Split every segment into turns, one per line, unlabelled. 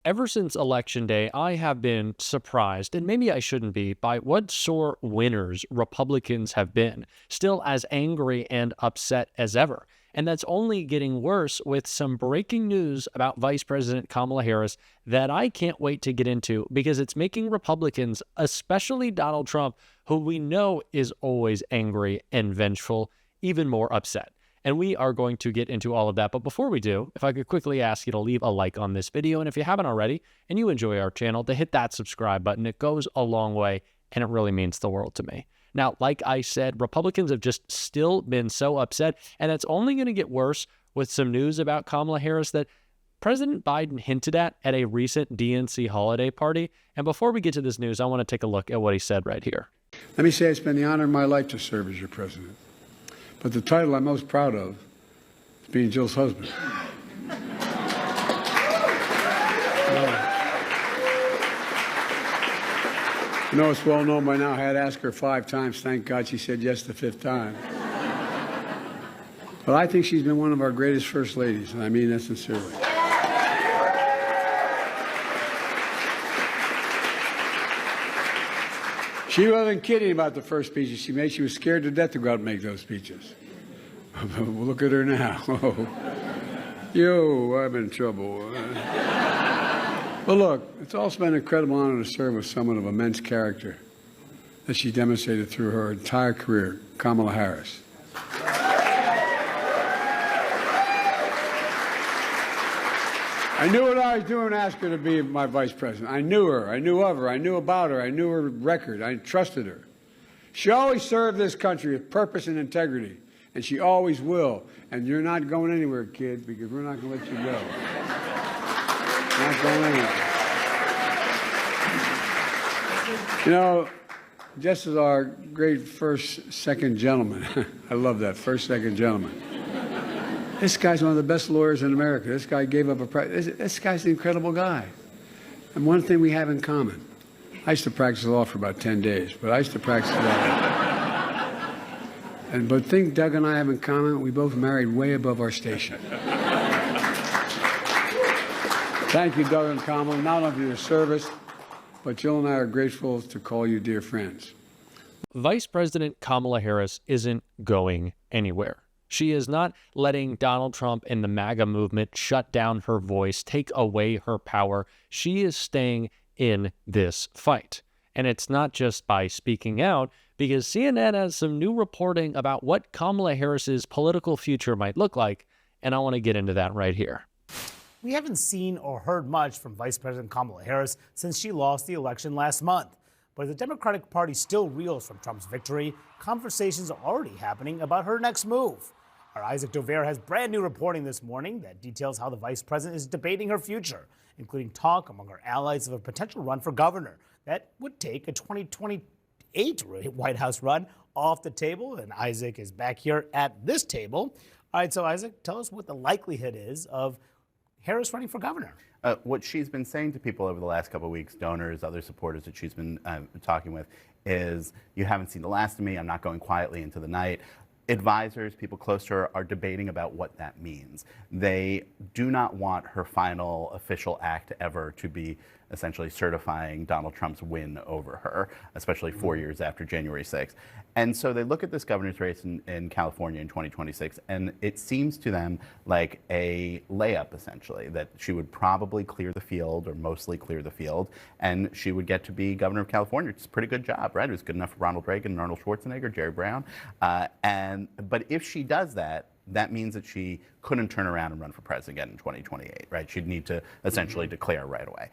Ever since Election Day, I have been surprised, and maybe I shouldn't be, by what sore winners Republicans have been, still as angry and upset as ever. And that's only getting worse with some breaking news about Vice President Kamala Harris that I can't wait to get into because it's making Republicans, especially Donald Trump, who we know is always angry and vengeful, even more upset. And we are going to get into all of that. But before we do, if I could quickly ask you to leave a like on this video. And if you haven't already and you enjoy our channel, to hit that subscribe button. It goes a long way and it really means the world to me. Now, like I said, Republicans have just still been so upset. And it's only going to get worse with some news about Kamala Harris that President Biden hinted at a recent DNC holiday party. And before we get to this news, I want to take a look at what he said right here.
Let me say it's been the honor of my life to serve as your president. But the title I'm most proud of is being Jill's husband. You know, it's well known by now. I had to ask her 5 times. Thank God she said yes the 5th time. But I think she's been one of our greatest first ladies, and I mean that sincerely. She wasn't kidding about the first speeches she made. She was scared to death to go out and make those speeches. Well, look at her now. Yo, I'm in trouble. But look, it's also been an incredible honor to serve with someone of immense character that she demonstrated through her entire career, Kamala Harris. I knew what I was doing to ask her to be my vice president. I knew her. I knew of her. I knew about her. I knew her record. I trusted her. She always served this country with purpose and integrity, and she always will. And you're not going anywhere, kid, because we're not going to let you go. Not going anywhere. You know, just as our great second gentleman, I love that, second gentleman. This guy's one of the best lawyers in America. This guy gave up this guy's an incredible guy. And one thing we have in common, I used to practice law for about 10 days, but I used to practice law. But the thing Doug and I have in common, we both married way above our station. Thank you, Doug and Kamala, not only for your service, but Jill and I are grateful to call you dear friends.
Vice President Kamala Harris isn't going anywhere. She is not letting Donald Trump and the MAGA movement shut down her voice, take away her power. She is staying in this fight. And it's not just by speaking out, because CNN has some new reporting about what Kamala Harris's political future might look like, and I want to get into that right here.
We haven't seen or heard much from Vice President Kamala Harris since she lost the election last month. But the Democratic Party still reels from Trump's victory. Conversations are already happening about her next move. Our Isaac Dover has brand new reporting this morning that details how the vice president is debating her future, including talk among her allies of a potential run for governor that would take a 2028 White House run off the table. And Isaac is back here at this table. All right, so Isaac, tell us what the likelihood is of Harris running for governor.
What she's been saying to people over the last couple of weeks, donors, other supporters that she's been talking with, is you haven't seen the last of me. I'm not going quietly into the night. Advisors, people close to her, are debating about what that means. They do not want her final official act ever to be essentially certifying Donald Trump's win over her, especially 4 years after January 6th. And so they look at this governor's race in California in 2026, and it seems to them like a layup, essentially, that she would probably clear the field, or mostly clear the field, and she would get to be governor of California. It's a pretty good job, right? It was good enough for Ronald Reagan, Arnold Schwarzenegger, Jerry Brown. But if she does that, that means that she couldn't turn around and run for president again in 2028, right? She'd need to essentially declare right away.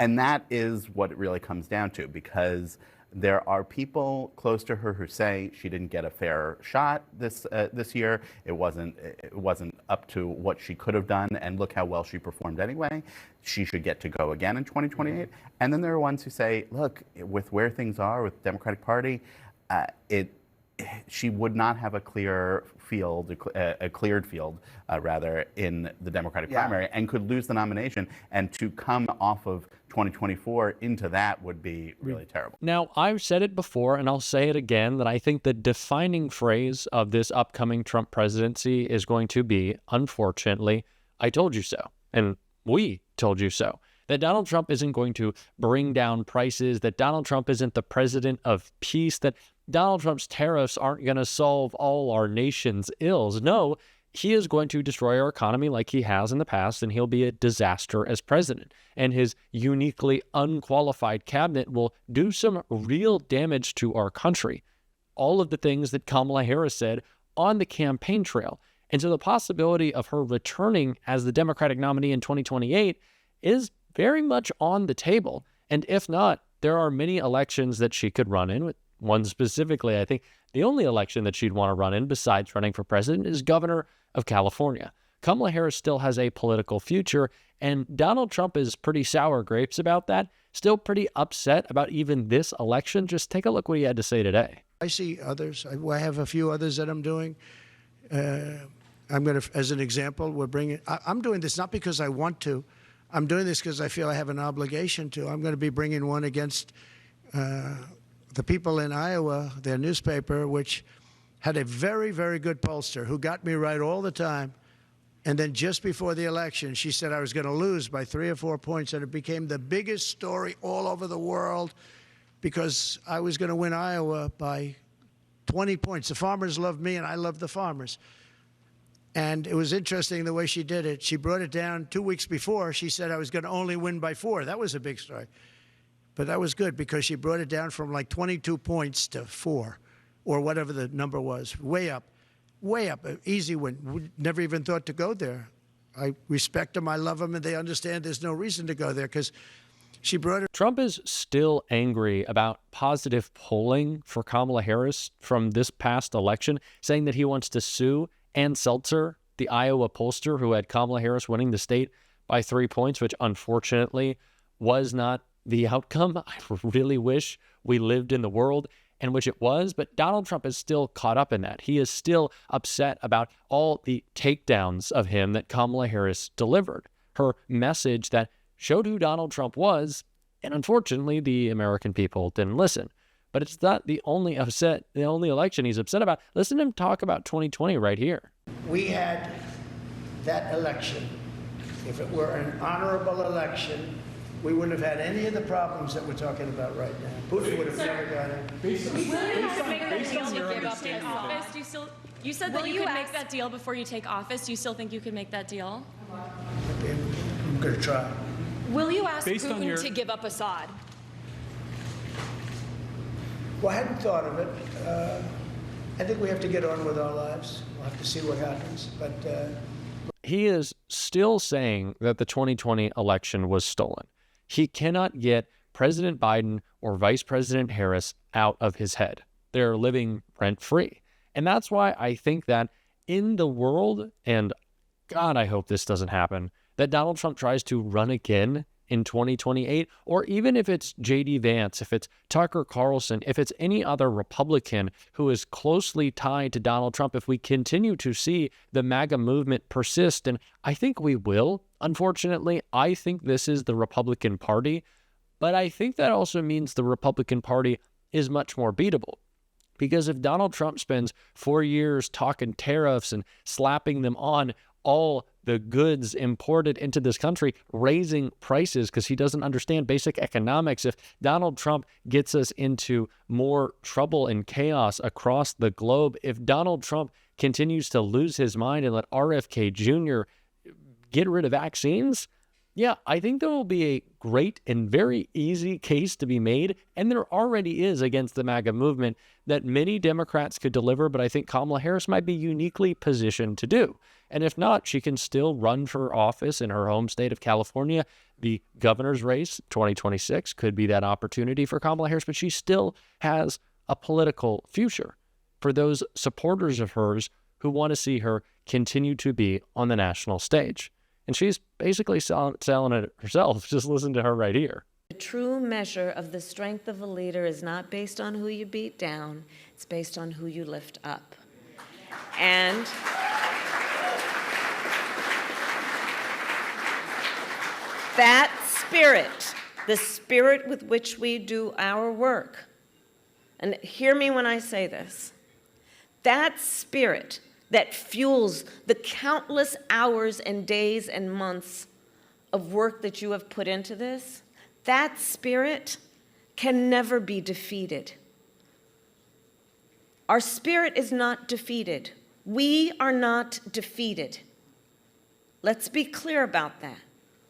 And that is what it really comes down to, because there are people close to her who say she didn't get a fair shot this year. It wasn't up to what she could have done, and look how well she performed anyway. She should get to go again in 2028. And then there are ones who say, look, with where things are with the Democratic Party, she would not have a clear field, a cleared field, rather, in the Democratic primary, and could lose the nomination. And to come off of 2024 into that would be really terrible.
Now, I've said it before, and I'll say it again, that I think the defining phrase of this upcoming Trump presidency is going to be, unfortunately, I told you so. And we told you so. that Donald Trump isn't going to bring down prices, that Donald Trump isn't the president of peace, that Donald Trump's tariffs aren't going to solve all our nation's ills. No, he is going to destroy our economy like he has in the past, and he'll be a disaster as president. And his uniquely unqualified cabinet will do some real damage to our country. All of the things that Kamala Harris said on the campaign trail. And so the possibility of her returning as the Democratic nominee in 2028 is very much on the table. And if not, there are many elections that she could run in. One specifically, I think the only election that she'd want to run in besides running for president is governor of California. Kamala Harris still has a political future, and Donald Trump is pretty sour grapes about that, still pretty upset about even this election. Just take a look what he had to say today.
I see others. I have a few others that I'm doing. I'm going to, as an example, I'm doing this not because I want to. I'm doing this because I feel I have an obligation to. I'm going to be bringing one against the people in Iowa, their newspaper, which had a very, very good pollster who got me right all the time. And then just before the election, she said I was going to lose by 3 or 4 points, and it became the biggest story all over the world because I was going to win Iowa by 20 points. The farmers loved me, and I loved the farmers. And it was interesting the way she did it. She brought it down 2 weeks before. She said I was going to only win by 4. That was a big story. But that was good because she brought it down from like 22 points to 4 or whatever the number was. Way up, an easy win. We never even thought to go there. I respect them, I love them, and they understand there's no reason to go there because she brought it.
Trump is still angry about positive polling for Kamala Harris from this past election, saying that he wants to sue Ann Seltzer, the Iowa pollster who had Kamala Harris winning the state by 3 points, which unfortunately was not the outcome. I really wish we lived in the world in which it was, but Donald Trump is still caught up in that. He is still upset about all the takedowns of him that Kamala Harris delivered. Her message that showed who Donald Trump was, and unfortunately, the American people didn't listen. But it's not the only election he's upset about. Listen to him talk about 2020 right here.
We had that election. If it were an honorable election, we wouldn't have had any of the problems that we're talking about right now. Putin would have never got it.
You said that you could make that deal before you take office. Do you still think you could make that deal?
I'm going to try.
Will you ask Putin to give up Assad?
Well, I hadn't thought of it. I think we have to get on with our lives. We'll have to see what happens. But
he is still saying that the 2020 election was stolen. He cannot get President Biden or Vice President Harris out of his head. They're living rent-free. And that's why I think that in the world, and God, I hope this doesn't happen, that Donald Trump tries to run again in 2028, or even if it's J.D. Vance, if it's Tucker Carlson, if it's any other Republican who is closely tied to Donald Trump, if we continue to see the MAGA movement persist, and I think we will, unfortunately, I think this is the Republican Party, but I think that also means the Republican Party is much more beatable. Because if Donald Trump spends 4 years talking tariffs and slapping them on all the goods imported into this country, raising prices because he doesn't understand basic economics, if Donald Trump gets us into more trouble and chaos across the globe, if Donald Trump continues to lose his mind and let RFK Jr. get rid of vaccines, yeah, I think there will be a great and very easy case to be made, and there already is against the MAGA movement that many Democrats could deliver, but I think Kamala Harris might be uniquely positioned to do. And if not, she can still run for office in her home state of California. The governor's race, 2026, could be that opportunity for Kamala Harris, but she still has a political future for those supporters of hers who want to see her continue to be on the national stage. And she's basically selling it herself. Just listen to her right here.
The true measure of the strength of a leader is not based on who you beat down, it's based on who you lift up. And that spirit, the spirit with which we do our work, and hear me when I say this, that spirit that fuels the countless hours and days and months of work that you have put into this, that spirit can never be defeated. Our spirit is not defeated. We are not defeated. Let's be clear about that.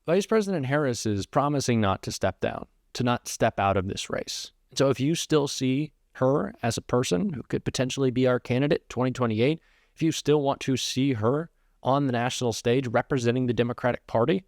Vice President Harris is promising not to step down, to not step out of this race. So if you still see her as a person who could potentially be our candidate 2028, if you still want to see her on the national stage representing the Democratic Party,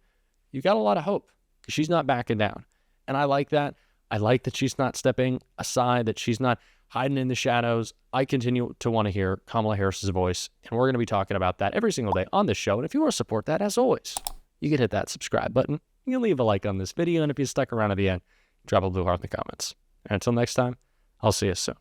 you got a lot of hope because she's not backing down. And I like that. I like that she's not stepping aside, that she's not hiding in the shadows. I continue to want to hear Kamala Harris's voice, and we're going to be talking about that every single day on this show. And if you want to support that, as always, you can hit that subscribe button. You can leave a like on this video, and if you stuck around to the end, drop a blue heart in the comments. And until next time, I'll see you soon.